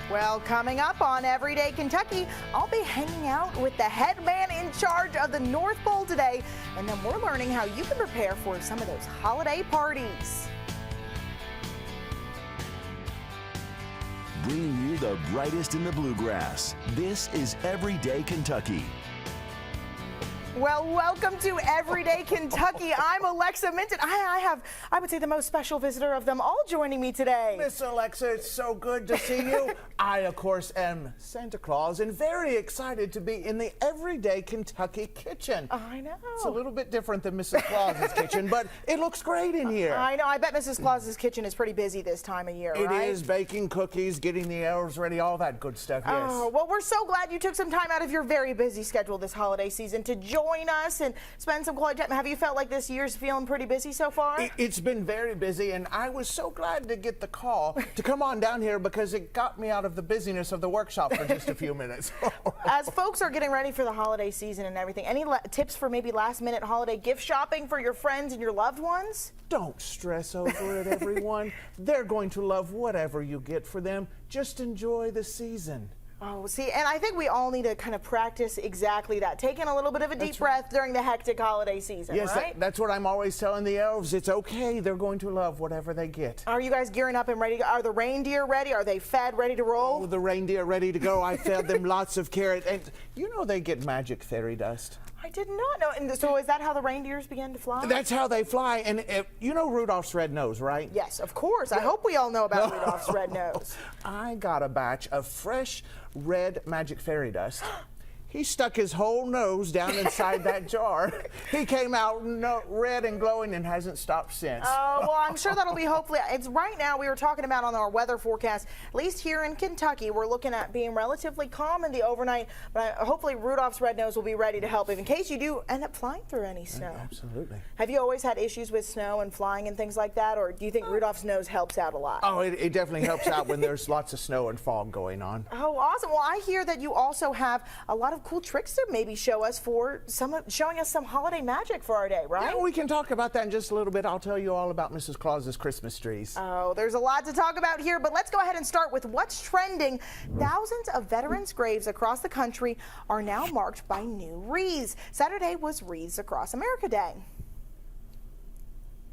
Well, coming up on Everyday Kentucky, I'll be hanging out with the head man in charge of the North Pole today, and then we're learning how you can prepare for some of those holiday parties. Bringing you the brightest in the bluegrass. This is Everyday Kentucky. Well, welcome to Everyday Kentucky. I'm Alexa Minton. I have, I would say, the most special visitor of them all joining me today. Miss Alexa, it's so good to see you. I, of course, am Santa Claus and very excited to be in the Everyday Kentucky kitchen. I know. It's a little bit different than Mrs. Claus's kitchen, but it looks great in here. I know. I bet Mrs. Claus's kitchen is pretty busy this time of year, right? It is, baking cookies, getting the elves ready, all that good stuff, yes. Oh, well, we're so glad you took some time out of your very busy schedule this holiday season to join us and spend some quality time. Have you felt like this year's feeling pretty busy so far? It's been very busy, and I was so glad to get the call to come on down here because it got me out of the busyness of the workshop for just a few minutes. As folks are getting ready for the holiday season and everything, any tips for maybe last-minute holiday gift shopping for your friends and your loved ones? Don't stress over it, everyone. They're going to love whatever you get for them. Just enjoy the season. Oh, see, and I think we all need to kind of practice exactly that, taking a little bit of a deep breath during the hectic holiday season, yes, right? That's what I'm always telling the elves. It's okay. They're going to love whatever they get. Are you guys gearing up and ready? Are the reindeer ready? Are they fed, ready to roll? Oh, the reindeer ready to go. I fed them lots of carrot. And you know they get magic fairy dust. I did not know. And so is that how the reindeers began to fly? That's how they fly. And you know Rudolph's red nose, right? Yes, of course. I hope we all know about Rudolph's red nose. I got a batch of fresh red magic fairy dust. He stuck his whole nose down inside that jar. He came out red and glowing and hasn't stopped since. Oh, well, I'm sure that'll be hopefully. It's right now we were talking about on our weather forecast, at least here in Kentucky, we're looking at being relatively calm in the overnight, but hopefully Rudolph's red nose will be ready to help in case you do end up flying through any snow. Absolutely. Have you always had issues with snow and flying and things like that, or do you think Rudolph's nose helps out a lot? Oh, it definitely helps out when there's lots of snow and fog going on. Oh, awesome. Well, I hear that you also have a lot of cool tricks to maybe show us for showing us some holiday magic for our day, right? Yeah, we can talk about that in just a little bit. I'll tell you all about Mrs. Claus's Christmas trees. Oh, there's a lot to talk about here, but let's go ahead and start with what's trending. Thousands of veterans' graves across the country are now marked by new wreaths. Saturday was Wreaths Across America Day.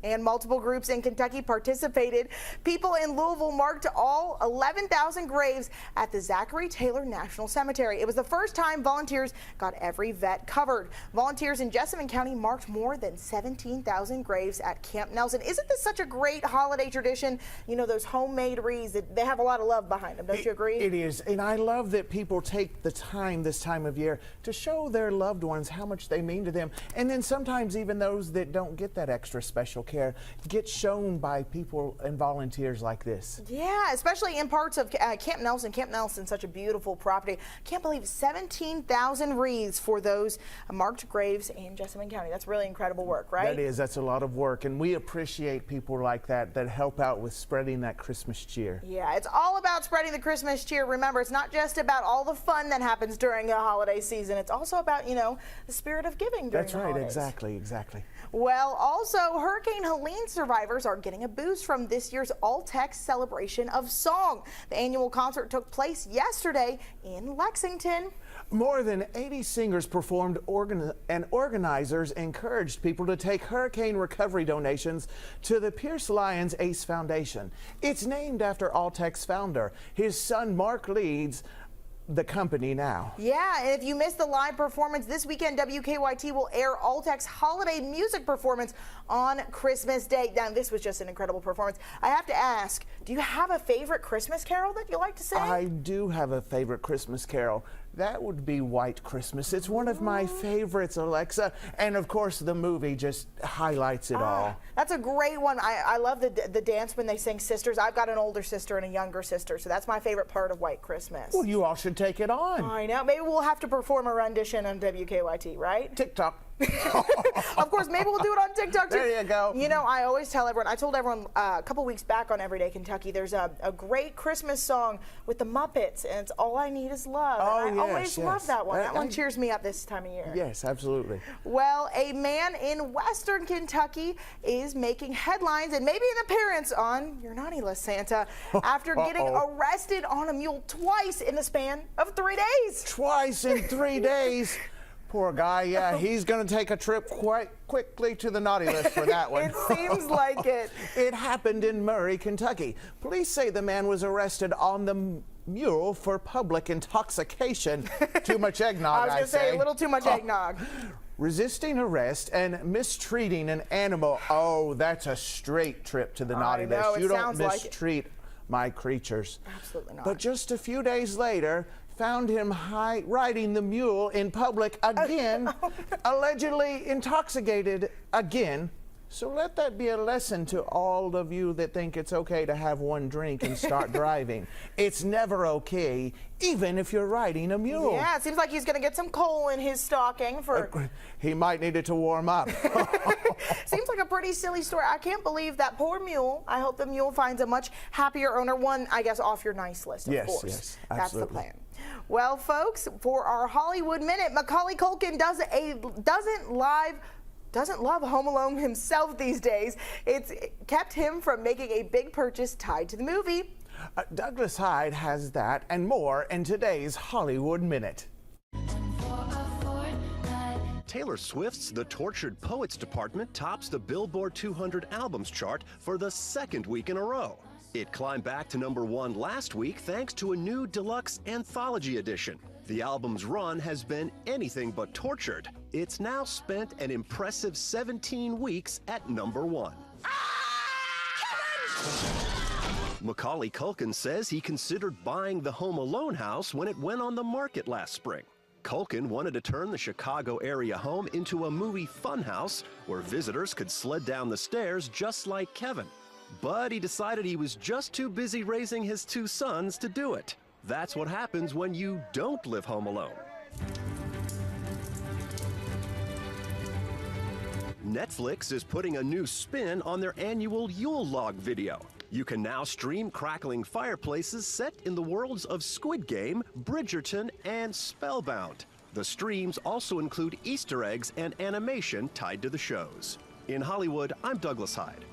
And multiple groups in Kentucky participated. People in Louisville marked all 11,000 graves at the Zachary Taylor National Cemetery. It was the first time volunteers got every vet covered. Volunteers in Jessamine County marked more than 17,000 graves at Camp Nelson. Isn't this such a great holiday tradition? You know, those homemade wreaths, they have a lot of love behind them, don't you agree? It is, and I love that people take the time this time of year to show their loved ones how much they mean to them. And then sometimes even those that don't get that extra special care get shown by people and volunteers like this. Yeah, especially in parts of Camp Nelson. Camp Nelson's such a beautiful property. Can't believe 17,000 wreaths for those marked graves in Jessamine County. That's really incredible work, right? That is. That's a lot of work, and we appreciate people like that help out with spreading that Christmas cheer. Yeah, it's all about spreading the Christmas cheer. Remember, it's not just about all the fun that happens during a holiday season. It's also about, you know, the spirit of giving during the holidays. That's right. Exactly. Well, also, Hurricane Helene survivors are getting a boost from this year's All-Tex celebration of song. The annual concert took place yesterday in Lexington. More than 80 singers performed and organizers encouraged people to take hurricane recovery donations to the Pierce Lyons Ace Foundation. It's named after All-Tex founder. His son Mark leads the company now. Yeah, and if you missed the live performance this weekend, WKYT will air All-Tex holiday music performance on Christmas Day. Now, this was just an incredible performance. I have to ask, do you have a favorite Christmas carol that you like to sing? I do have a favorite Christmas carol. That would be White Christmas. It's one of my favorites, Alexa. And of course, the movie just highlights it all. That's a great one. I love the dance when they sing Sisters. I've got an older sister and a younger sister, so that's my favorite part of White Christmas. Well, you all should take it on. I know. Maybe we'll have to perform a rendition on WKYT, right? TikTok. Of course, maybe we'll do it on TikTok too. There you go. You know, I always tell everyone, I told everyone a couple weeks back on Everyday Kentucky, there's a great Christmas song with the Muppets, and it's All I Need Is Love. Oh, and I yes, always yes. love that one. That one cheers me up this time of year. Yes, absolutely. Well, a man in Western Kentucky is making headlines and maybe an appearance on your naughty list, Santa, after getting arrested on a mule twice in the span of 3 days. Twice in 3 days. Poor guy, yeah, he's going to take a trip quite quickly to the naughty list for that one. It seems like it. It happened in Murray, Kentucky. Police say the man was arrested on the mule for public intoxication. Too much eggnog, I was going to say a little too much eggnog. Resisting arrest and mistreating an animal. Oh, that's a straight trip to the naughty list. It You don't sounds like it. mistreat my creatures. Absolutely not. But just a few days later, found him riding the mule in public again, allegedly intoxicated again. So let that be a lesson to all of you that think it's okay to have one drink and start driving. It's never okay, even if you're riding a mule. Yeah, it seems like he's going to get some coal in his stocking for... He might need it to warm up. Seems like a pretty silly story. I can't believe that poor mule. I hope the mule finds a much happier owner. One, I guess, off your nice list, of Yes, course. yes, That's the absolutely. plan. Well, folks, for our Hollywood Minute, Macaulay Culkin doesn't love Home Alone himself these days. It's kept him from making a big purchase tied to the movie. Douglas Hyde has that and more in today's Hollywood Minute. Taylor Swift's The Tortured Poets Department tops the Billboard 200 albums chart for the second week in a row. It climbed back to #1 last week thanks to a new deluxe anthology edition. The album's run has been anything but tortured. It's now spent an impressive 17 weeks at #1. Macaulay Culkin says he considered buying the Home Alone house when it went on the market last spring. Culkin wanted to turn the Chicago area home into a movie funhouse where visitors could sled down the stairs just like Kevin. But he decided he was just too busy raising his 2 sons to do it. That's what happens when you don't live home alone. Netflix is putting a new spin on their annual Yule log video. You can now stream crackling fireplaces set in the worlds of Squid Game, Bridgerton, and Spellbound. The streams also include Easter eggs and animation tied to the shows. In Hollywood, I'm Douglas Hyde.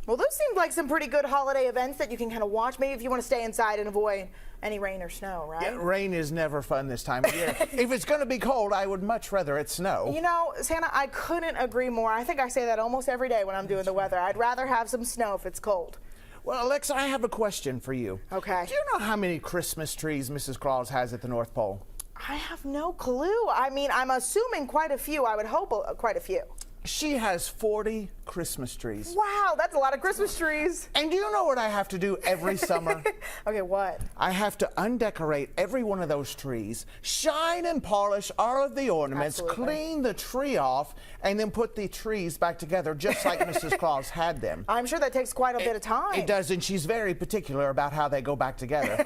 Well, those seem like some pretty good holiday events that you can kind of watch. Maybe if you want to stay inside and avoid any rain or snow, right? Yeah, rain is never fun this time of year. If it's going to be cold, I would much rather it snow. You know, Santa, I couldn't agree more. I think I say that almost every day when I'm doing the weather. I'd rather have some snow if it's cold. Well, Alexa, I have a question for you. Okay. Do you know how many Christmas trees Mrs. Claus has at the North Pole? I have no clue. I mean, I'm assuming quite a few. I would hope quite a few. She has 40 Christmas trees. Wow, that's a lot of Christmas trees. And do you know what I have to do every summer? Okay, what? I have to undecorate every one of those trees, shine and polish all of the ornaments, Absolutely. clean the tree off, and then put the trees back together just like Mrs. Claus had them. I'm sure that takes quite a bit of time. It does, and she's very particular about how they go back together.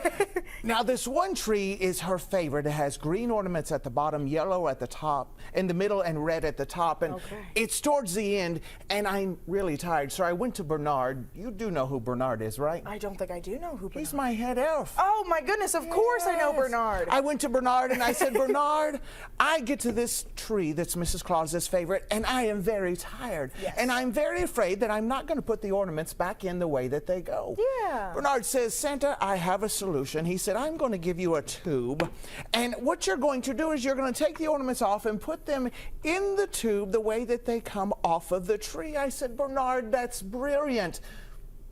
Now, this one tree is her favorite. It has green ornaments at the bottom, yellow at the top, in the middle, and red at the top. And it's towards the end, and I'm really tired, so I went to Bernard. You do know who Bernard is, right? I don't think I do know who Bernard He's my head elf. Oh, my goodness, of course I know Yes. Bernard. I went to Bernard and I said, Bernard, I get to this tree that's Mrs. Claus's favorite, and I am very tired. Yes. And I'm very afraid that I'm not going to put the ornaments back in the way that they go. Yeah. Bernard says, Santa, I have a solution. He said, I'm going to give you a tube, and what you're going to do is you're going to take the ornaments off and put them in the tube the way that they come off of the tree. I said, Bernard, that's brilliant.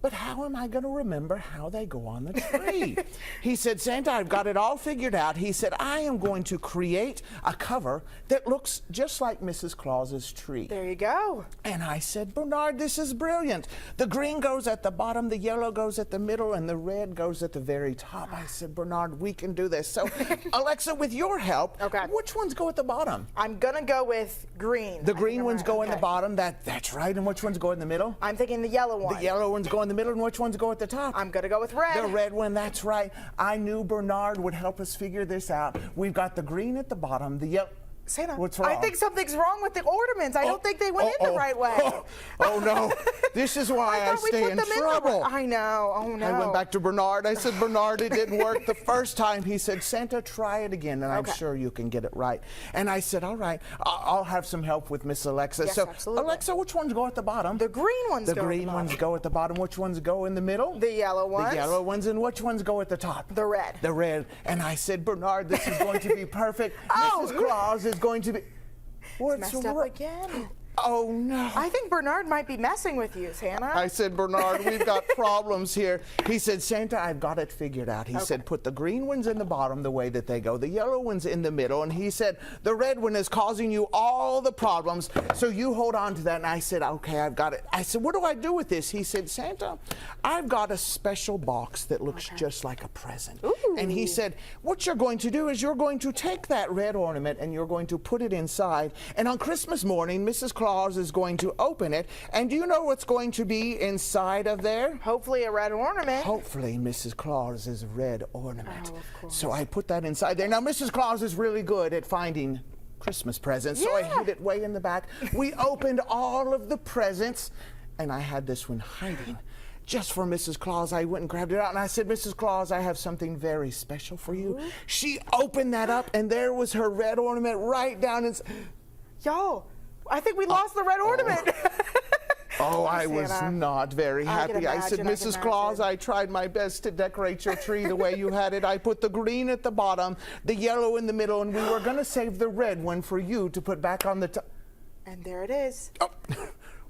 But how am I going to remember how they go on the tree? He said, Santa, I've got it all figured out. He said, I am going to create a cover that looks just like Mrs. Claus's tree. There you go. And I said, Bernard, this is brilliant. The green goes at the bottom, the yellow goes at the middle, and the red goes at the very top. I said, Bernard, we can do this. So, Alexa, with your help, Okay. which ones go at the bottom? I'm going to go with green. The I green think I'm ones right. go in the Okay. bottom. That's right. And which ones go in the middle? I'm thinking the yellow one. The yellow ones go in the middle, and which ones go at the top? I'm going to go with red. The red one, that's right. I knew Bernard would help us figure this out. We've got the green at the bottom, the yellow. Santa, What's I wrong? think something's wrong with the ornaments. I don't think they went in the right way. Oh, no. This is why I thought we stay put in them trouble. I know. Oh, no. I went back to Bernard. I said, Bernard, it didn't work the first time. He said, Santa, try it again, and I'm Okay. sure you can get it right. And I said, all right, I'll have some help with Miss Alexa. Yes, so, absolutely. Alexa, which ones go at the bottom? The green ones The go at the green bottom. ones go at the bottom. Which ones go in the middle? The yellow ones. The yellow ones. And which ones go at the top? The red. The red. And I said, Bernard, this is going to be perfect. Oh. Mrs. Claus is going to be... What's Messed up again. Oh, no. I think Bernard might be messing with you, Santa. I said, Bernard, we've got problems here. He said, Santa, I've got it figured out. He said, put the green ones in the bottom the way that they go, the yellow ones in the middle. And he said, the red one is causing you all the problems, so you hold on to that. And I said, okay, I've got it. I said, what do I do with this? He said, Santa, I've got a special box that looks just like a present. Ooh. And he said, what you're going to do is you're going to take that red ornament and you're going to put it inside. And on Christmas morning, Mrs. Claus is going to open it. And do you know what's going to be inside of there? Hopefully a red ornament. Hopefully Mrs. Claus's red ornament. Oh, of course. So I put that inside there. Now, Mrs. Claus is really good at finding Christmas presents, so I Yeah. hid it way in the back. We opened all of the presents, and I had this one hiding. Just for Mrs. Claus, I went and grabbed it out, and I said, Mrs. Claus, I have something very special for you. She opened that up, and there was her red ornament right down inside. Y'all, I think we lost the red ornament. Oh, I was Santa. not very I can happy. I said, imagine, I can Mrs. Claus, imagine. I tried my best to decorate your tree the way you had it. I put the green at the bottom, the yellow in the middle, and we were going to save the red one for you to put back on the top. And there it is. Oh.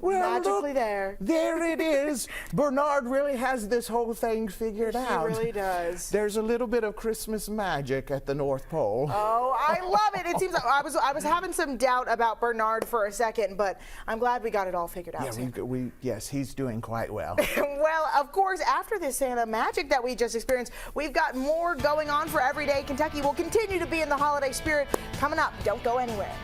Well, Magically look, there. There it is. Bernard really has this whole thing figured out. He really does. There's a little bit of Christmas magic at the North Pole. Oh, I love it. It seems like I was having some doubt about Bernard for a second, but I'm glad we got it all figured out. Yeah, yes, he's doing quite well. Well, of course, after this Santa magic that we just experienced, we've got more going on for Everyday Kentucky. We'll continue to be in the holiday spirit coming up. Don't go anywhere.